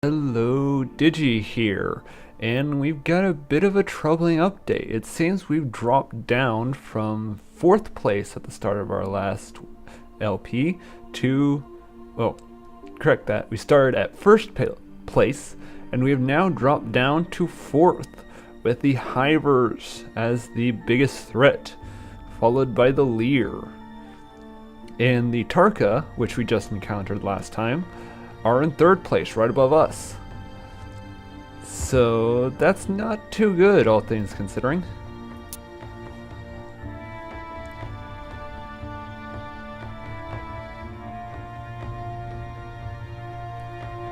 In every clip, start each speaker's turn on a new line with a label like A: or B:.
A: Hello, Digi here, and we've got a bit of a troubling update. It seems we've dropped down from 4th place at the start of our last LP to, well, correct that, we started at 1st place, and we have now dropped down to 4th, with the Hivers as the biggest threat, followed by the Leer. And the Tarka, which we just encountered last time, are in 3rd place, right above us. So that's not too good, all things considering.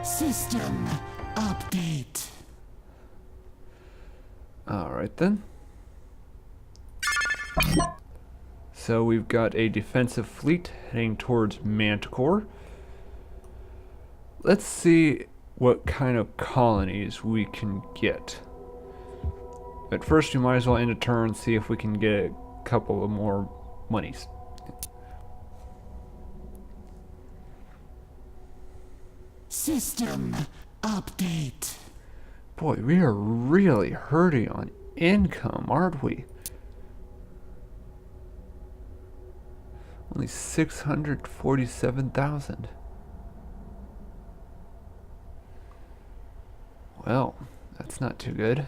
B: System update.
A: Alright then. So we've got a defensive fleet heading towards Manticore. Let's see what kind of colonies we can get. But first we might as well end a turn and see if we can get a couple of more monies.
B: System update.
A: Boy, we are really hurting on income, aren't we? Only 647,000. Well, that's not too good.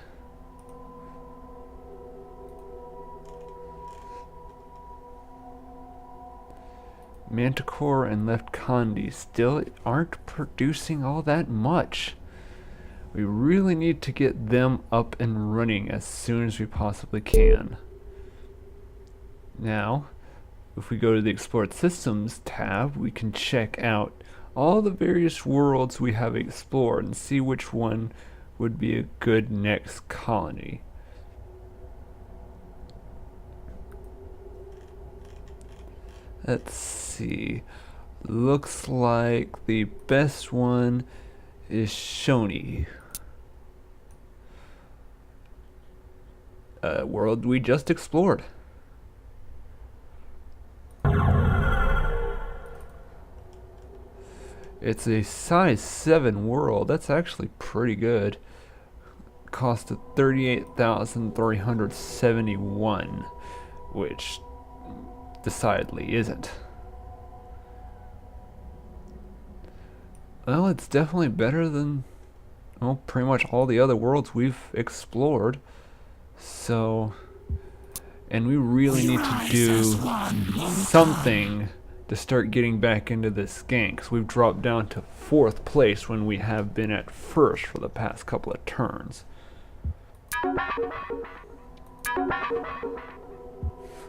A: Manticore and Left Condi still aren't producing all that much. We really need to get them up and running as soon as we possibly can. Now, if we go to the Explored Systems tab, we can check out all the various worlds we have explored and see which one would be a good next colony. Let's see. Looks like the best one is Shoni. A world we just explored. It's a size 7 world. That's actually pretty good. Cost of 38,371, which decidedly isn't. Well, it's definitely better than, well, pretty much all the other worlds we've explored. So, and we really need to do something to start getting back into this game, because we've dropped down to 4th place when we have been at 1st for the past couple of turns.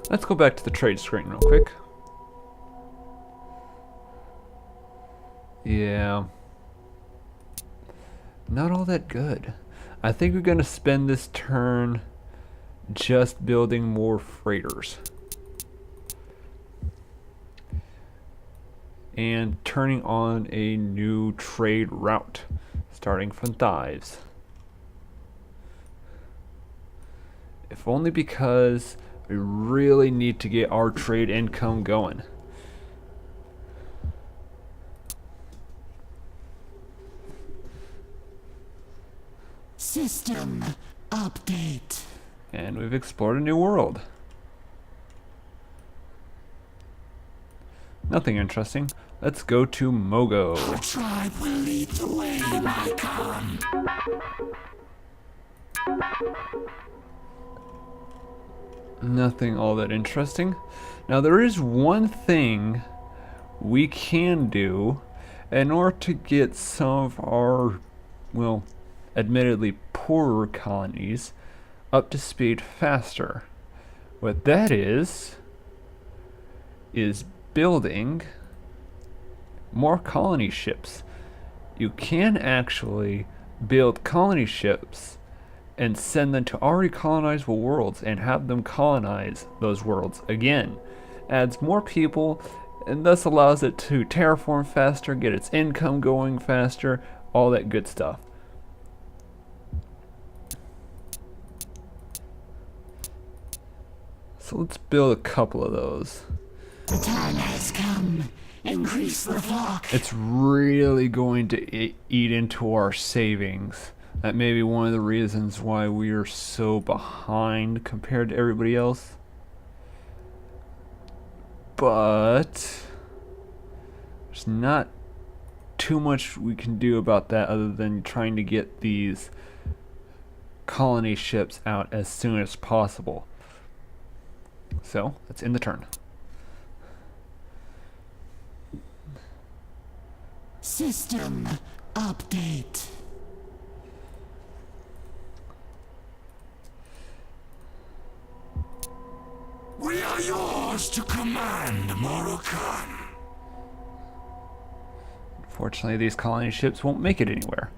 A: Let's go back to the trade screen real quick. Yeah, not all that good. I think we're gonna spend this turn just building more freighters and turning on a new trade route starting from Thieves. If only because we really need to get our trade income going.
B: System update.
A: And we've explored a new world. Nothing interesting. Let's go to Mogo.
B: Our tribe will lead the way, Mycon.
A: Nothing all that interesting. Now there is one thing we can do in order to get some of our, well, admittedly poorer colonies up to speed faster. What that is building more colony ships. You can actually build colony ships and send them to already colonizable worlds and have them colonize those worlds again. Adds more people and thus allows it to terraform faster, get its income going faster, all that good stuff. So let's build a couple of those.
B: The time has come. Increase the flock.
A: It's really going to eat into our savings. That may be one of the reasons why we are so behind compared to everybody else. But there's not too much we can do about that other than trying to get these colony ships out as soon as possible. So let's end the turn.
B: System update. We are yours to command, Morokan.
A: Unfortunately, these colony ships won't make it anywhere.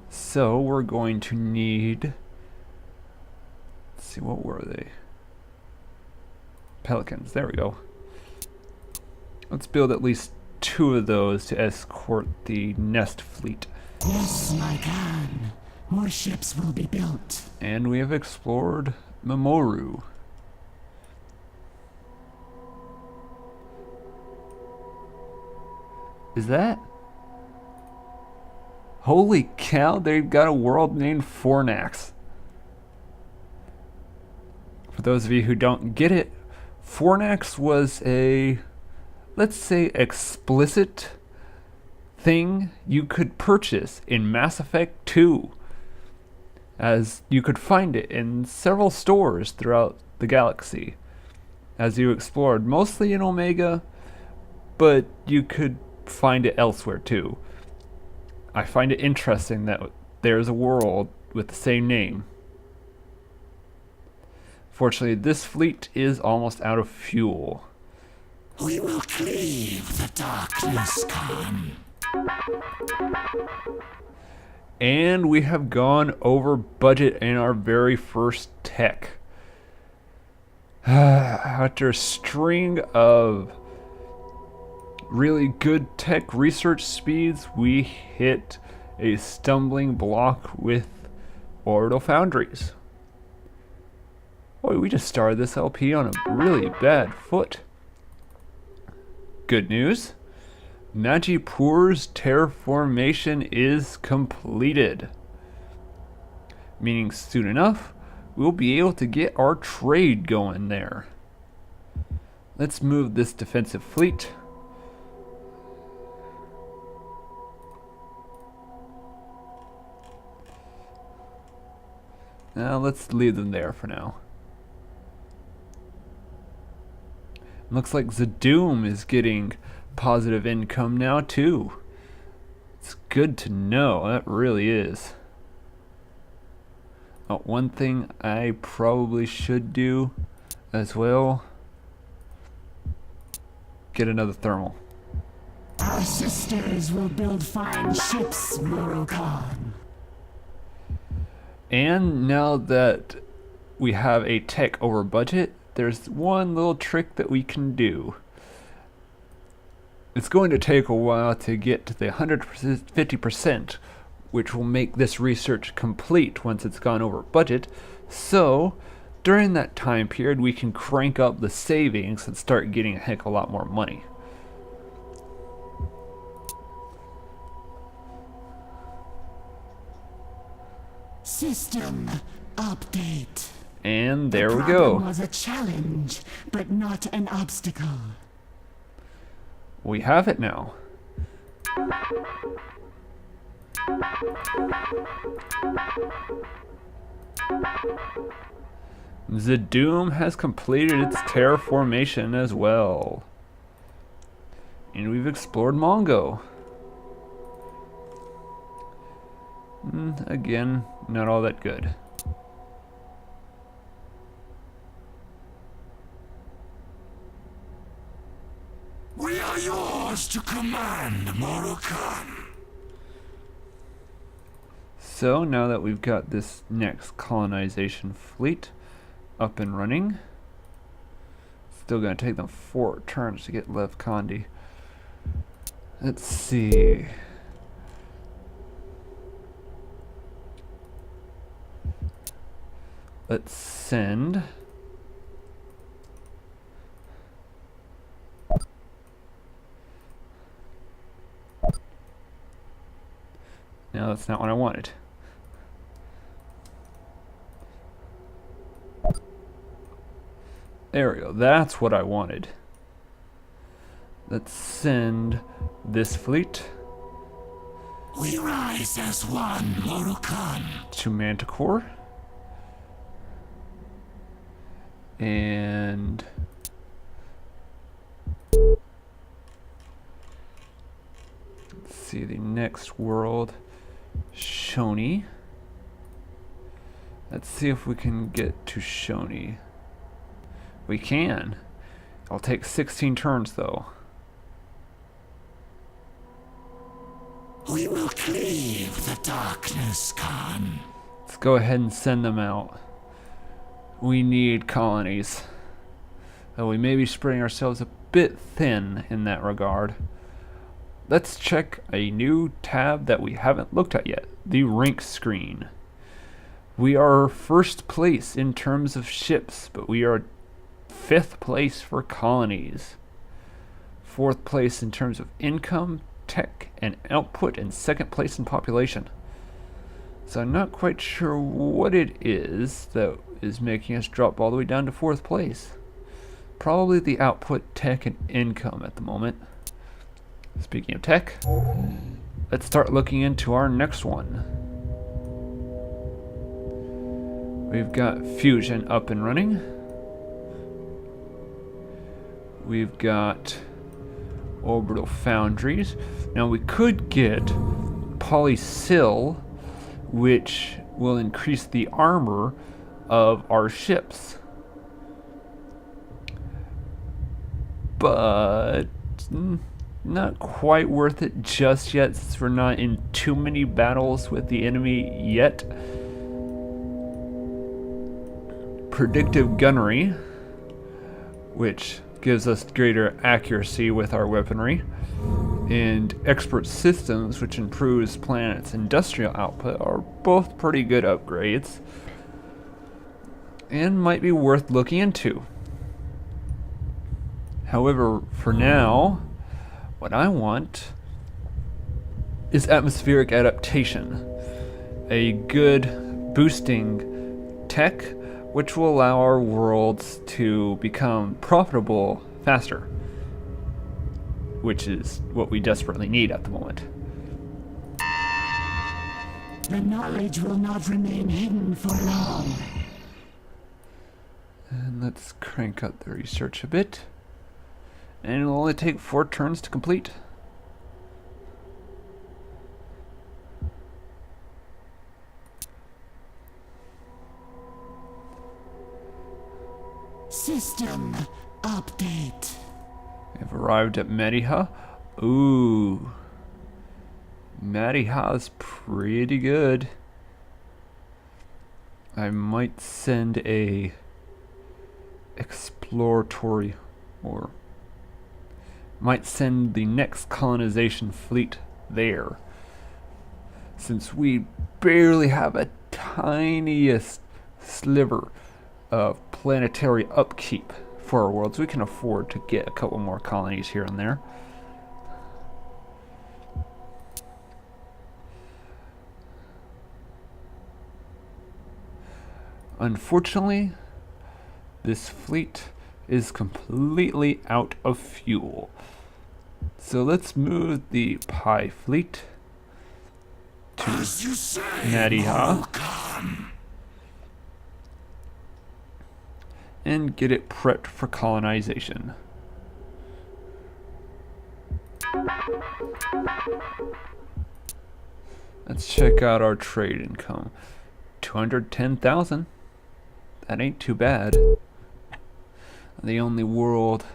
A: So we're going to need... Let's see, what were they? Pelicans, there we go. Let's build at least 2 of those to escort the Nest fleet.
B: Yes, my Khan. More ships will be built.
A: And we have explored Mamoru. Is that? Holy cow, they've got a world named Fornax. For those of you who don't get it, Fornax was a, let's say, explicit thing you could purchase in Mass Effect 2, as you could find it in several stores throughout the galaxy as you explored, mostly in Omega, but you could find it elsewhere too. I find it interesting that there's a world with the same name. Fortunately, this fleet is almost out of fuel.
B: We will cleave the darkness, Khan.
A: And we have gone over budget in our very first tech. After a string of really good tech research speeds, we hit a stumbling block with Orbital Foundries. Boy, we just started this LP on a really bad foot. Good news, Najipur's terraformation is completed. Meaning soon enough, we'll be able to get our trade going there. Let's move this defensive fleet. Now let's leave them there for now. Looks like Zadoom is getting positive income now too. It's good to know, that really is. Oh, one thing I probably should do as well, get another thermal.
B: Our sisters will build fine ships, Morokan.
A: And now that we have a tech over budget, there's one little trick that we can do. It's going to take a while to get to the 150%, which will make this research complete once it's gone over budget. So, during that time period, we can crank up the savings and start getting a heck of a lot more money.
B: System update.
A: And there we
B: Problem
A: go.
B: was a challenge, but not an obstacle.
A: We have it now. Zadoom has completed its terraformation as well. And we've explored Mongo. Again, not all that good.
B: We are yours to command, Morokan.
A: So now that we've got this next colonization fleet up and running, still gonna take them 4 turns to get Lev Kandi. Let's see. Let's send No, that's not what I wanted. There we go. That's what I wanted. Let's send this fleet
B: We rise as one, Murukan.
A: to Manticore. And let's see the next world, Shoni. Let's see if we can get to Shoni. We can. I'll take 16 turns though.
B: We will cleave the darkness, Khan.
A: Let's go ahead and send them out. We need colonies. Though we may be spreading ourselves a bit thin in that regard. Let's check a new tab that we haven't looked at yet. The rank screen. We are first place in terms of ships, but we are 5th place for colonies. 4th place in terms of income, tech, and output, and 2nd place in population. So I'm not quite sure what it is that is making us drop all the way down to 4th place. Probably the output, tech, and income at the moment. Speaking of tech, let's start looking into our next one. We've got fusion up and running. We've got orbital foundries. Now we could get polysil, which will increase the armor of our ships. But not quite worth it just yet, since we're not in too many battles with the enemy yet. Predictive gunnery, which gives us greater accuracy with our weaponry, and expert systems, which improves planet's industrial output, are both pretty good upgrades and might be worth looking into. However, for now, what I want is atmospheric adaptation, a good boosting tech which will allow our worlds to become profitable faster, which is what we desperately need at the moment.
B: The knowledge will not remain hidden for long.
A: And let's crank up the research a bit. And it'll only take 4 turns to complete.
B: System update.
A: We've arrived at Mediha. Ooh. Mediha's pretty good. I might send a exploratory, or might send the next colonization fleet there, since we barely have a tiniest sliver of planetary upkeep for our worlds. We can afford to get a couple more colonies here and there. Unfortunately, this fleet is completely out of fuel. So let's move the Pi fleet to
B: As you say,
A: Mediha
B: Murukan.
A: and get it prepped for colonization. Let's check out our trade income. 210,000. That ain't too bad. The only world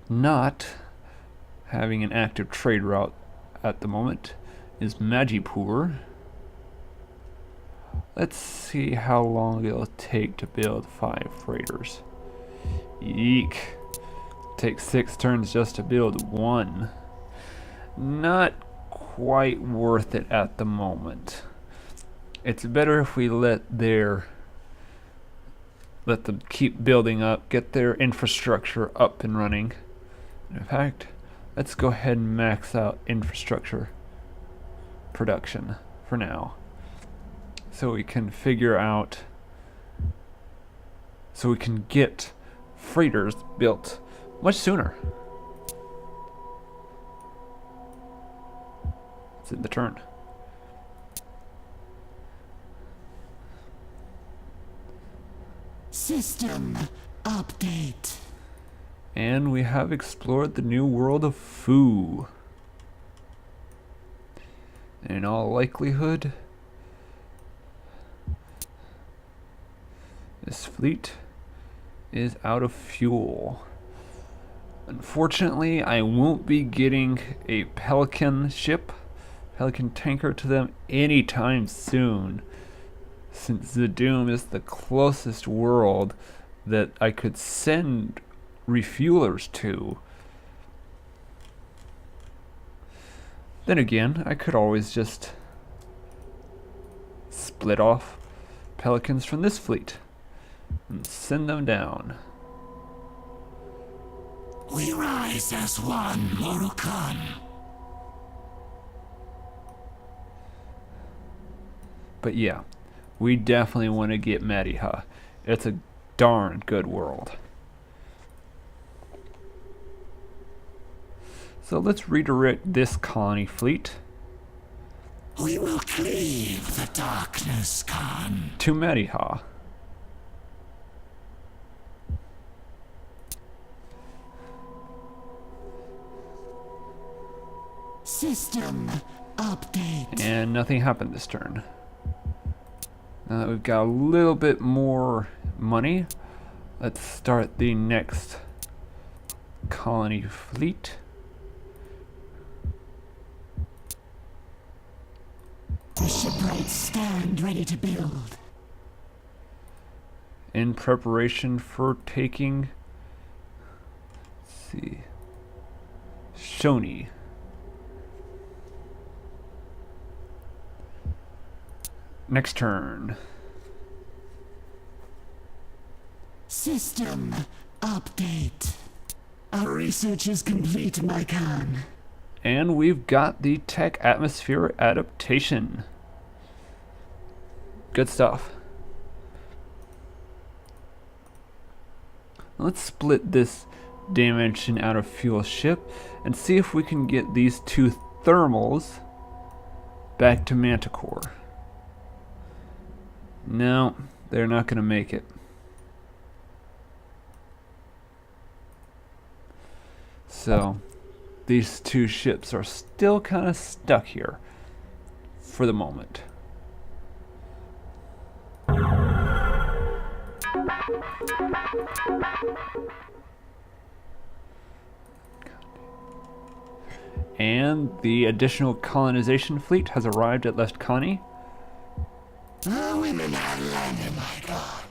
A: not having an active trade route at the moment is Magipur. Let's see how long it'll take to build 5 freighters. Eek. Takes 6 turns just to build 1. Not quite worth it at the moment. It's better if we let them keep building up, get their infrastructure up and running. In fact, let's go ahead and max out infrastructure production for now. So we can figure out, so we can get freighters built much sooner. It's in the turn.
B: System update.
A: And we have explored the new world of Fu. In all likelihood, this fleet is out of fuel. Unfortunately, I won't be getting a Pelican ship, Pelican tanker to them anytime soon, since Zadoom is the closest world that I could send refuelers to. Then again, I could always just split off Pelicans from this fleet and send them down.
B: We rise as one, Morukan.
A: But yeah, we definitely want to get Mediha. It's a darn good world. So let's redirect this colony fleet
B: We will cleave the darkness, Khan.
A: to Mediha.
B: System update.
A: And nothing happened this turn. Now that we've got a little bit more money, let's start the next colony fleet.
B: The shipwrights stand ready to build.
A: In preparation for taking, let's see, Shoni. Next turn.
B: System update. Our research is complete, my Khan.
A: And we've got the tech atmosphere adaptation. Good stuff. Let's split this damaged and out of fuel ship and see if we can get these two thermals back to Manticore. No, they're not going to make it. So, these two ships are still kind of stuck here for the moment. And the additional colonization fleet has arrived at Lestkhani.
B: The women have landed, my God.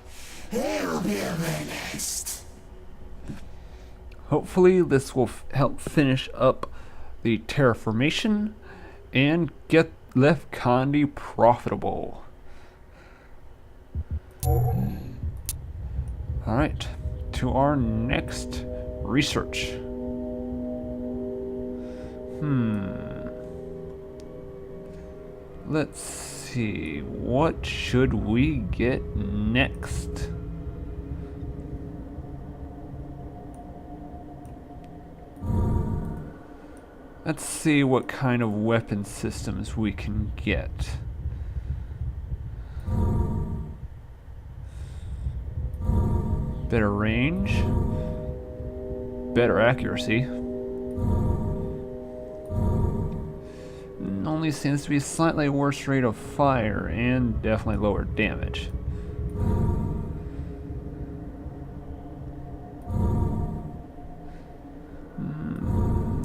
B: They'll be of their nest.
A: Hopefully this will help finish up the terraformation and get Lefkandi profitable. Alright, to our next research. Let's see, what should we get next? Let's see what kind of weapon systems we can get. Better range, better accuracy. Only seems to be slightly worse rate of fire and definitely lower damage.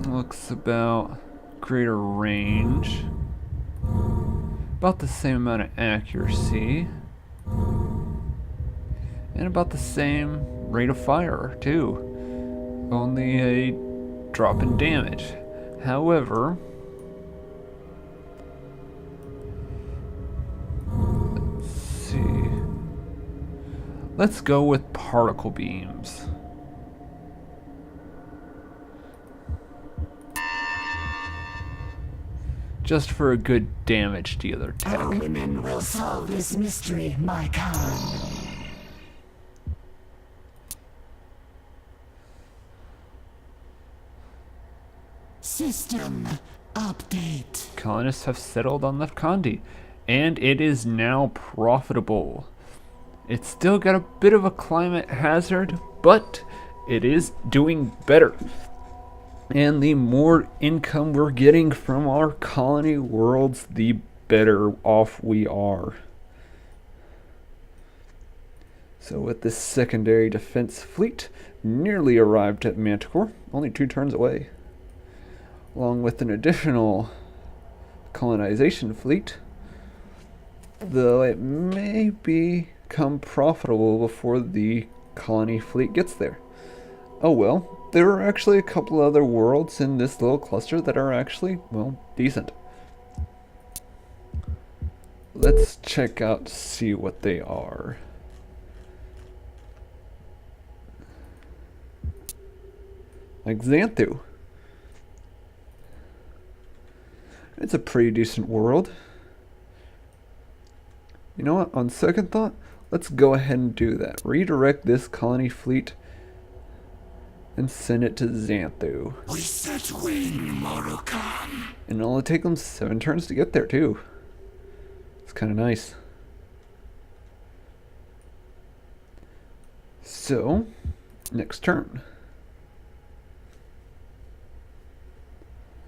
A: Looks about greater range, about the same amount of accuracy, and about the same rate of fire too. Only a drop in damage. However, let's go with particle beams. just for a good damage dealer tech.
B: Our women will solve this mystery, my Khan. System update.
A: Colonists have settled on Lefkondi, and it is now profitable. It's still got a bit of a climate hazard, but it is doing better. And the more income we're getting from our colony worlds, the better off we are. So with this secondary defense fleet nearly arrived at Manticore, only 2 turns away, along with an additional colonization fleet, though it may become profitable before the colony fleet gets there. Oh well. There are actually a couple other worlds in this little cluster that are actually, well, decent. Let's check out to see what they are. Like Xanthu. It's a pretty decent world. You know what, on second thought, let's go ahead and do that. Redirect this colony fleet and send it to Xanthu.
B: We set wing, Morokan.
A: And it'll only take them 7 turns to get there, too. It's kind of nice. So, next turn.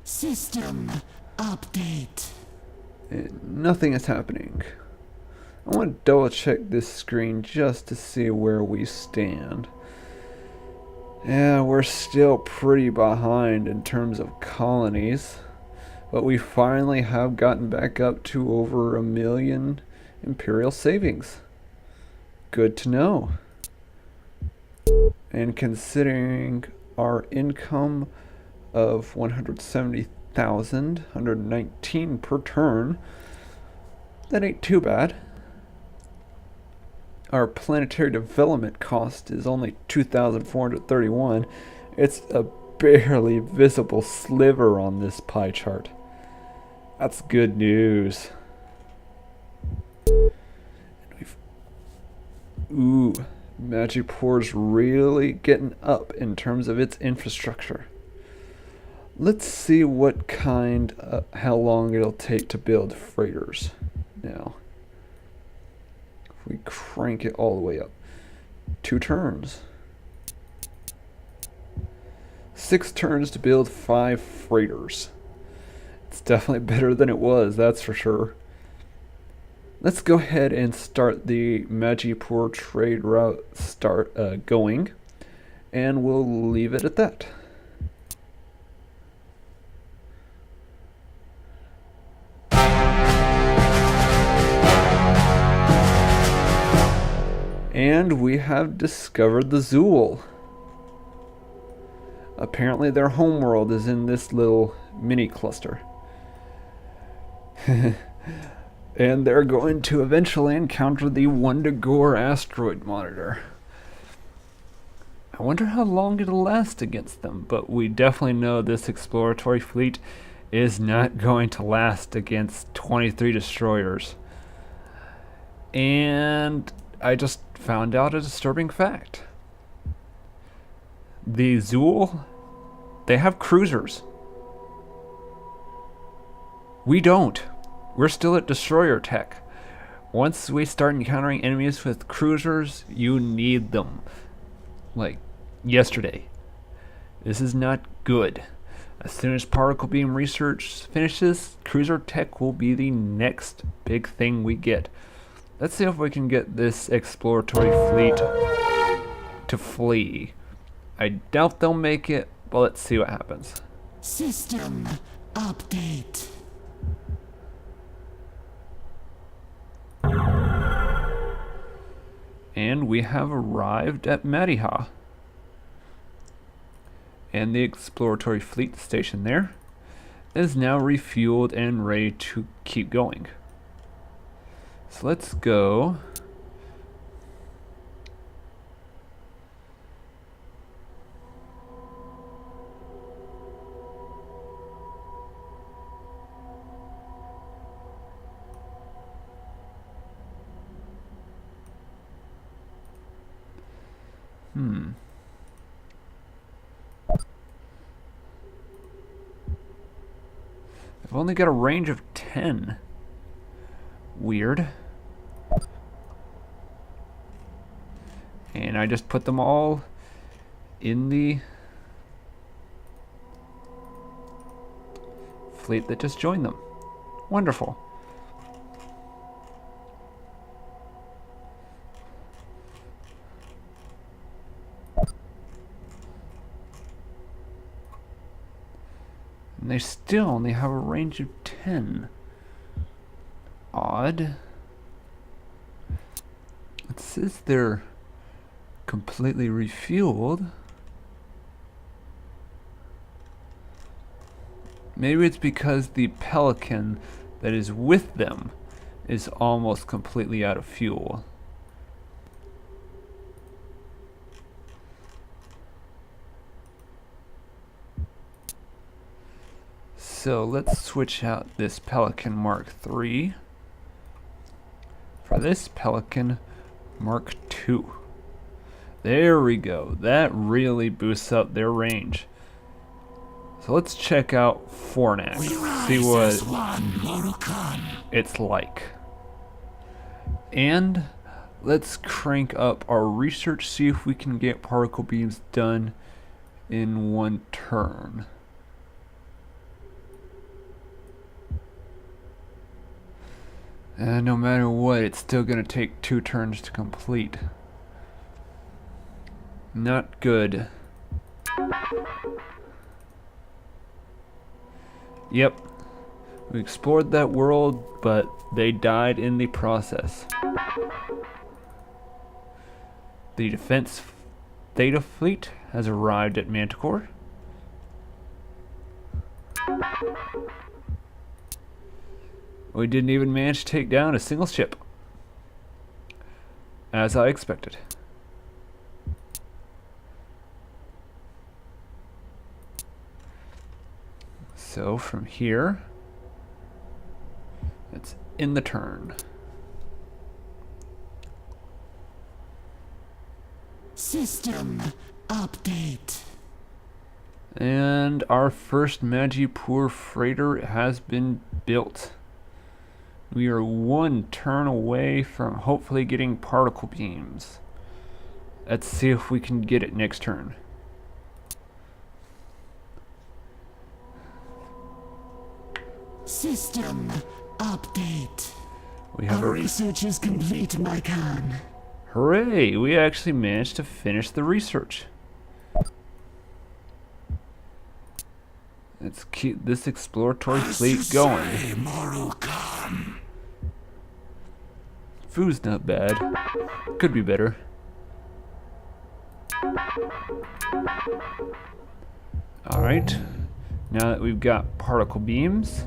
B: System update.
A: And nothing is happening. I want to double check this screen just to see where we stand. Yeah, we're still pretty behind in terms of colonies, but we finally have gotten back up to over 1 million Imperial savings. Good to know. And considering our income of 170,000, 119 per turn, that ain't too bad. Our planetary development cost is only 2,431. It's a barely visible sliver on this pie chart. That's good news. Ooh, Magicpore's really getting up in terms of its infrastructure. Let's see what kind, how long it'll take to build freighters now. We crank it all the way up. 2 turns. 6 turns to build 5 freighters. It's definitely better than it was, that's for sure. Let's go ahead and start the Magipore trade route going, and we'll leave it at that. And we have discovered the Zool. Apparently their homeworld is in this little mini cluster. And they're going to eventually encounter the Wundagore asteroid monitor. I wonder how long it'll last against them, but we definitely know this exploratory fleet is not going to last against 23 destroyers. And I just found out a disturbing fact. The Zool, they have cruisers. We don't. We're still at destroyer tech. Once we start encountering enemies with cruisers, you need them. Like yesterday. This is not good. As soon as particle beam research finishes, cruiser tech will be the next big thing we get. Let's see if we can get this exploratory fleet to flee. I doubt they'll make it, but let's see what happens.
B: System update.
A: And we have arrived at Madiha. And the exploratory fleet station there is now refueled and ready to keep going. So let's go. I've only got a range of 10. Weird. And I just put them all in the fleet that just joined them. Wonderful. And they still only have a range of 10. Odd. It says they're completely refueled. Maybe it's because the Pelican that is with them is almost completely out of fuel. So let's switch out this Pelican Mark III for this Pelican Mark II. There we go. That really boosts up their range. So let's check out Fornax, see what it's like. And let's crank up our research, see if we can get particle beams done in one turn. And no matter what, it's still going to take 2 turns to complete. Not good. Yep. We explored that world, but they died in the process. The Defense Theta Fleet has arrived at Manticore. We didn't even manage to take down a single ship, as I expected. So from here, it's in the turn.
B: System update.
A: And our first Magipur freighter has been built. We are 1 turn away from hopefully getting particle beams. Let's see if we can get it next turn.
B: System update.
A: We have
B: Our
A: a
B: research is complete, Mycon.
A: hooray! We actually managed to finish the research. Let's keep this exploratory fleet going. Food's not bad. Could be better. Alright. Now that we've got particle beams,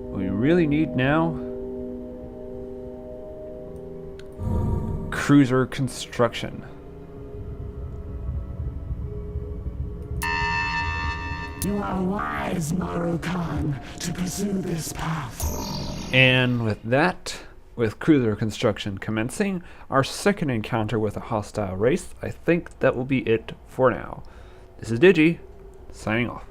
A: what we really need now, cruiser construction.
B: You are wise, Marukan, to pursue this path.
A: And with that, with cruiser construction commencing, our second encounter with a hostile race, I think that will be it for now. This is Digi, signing off.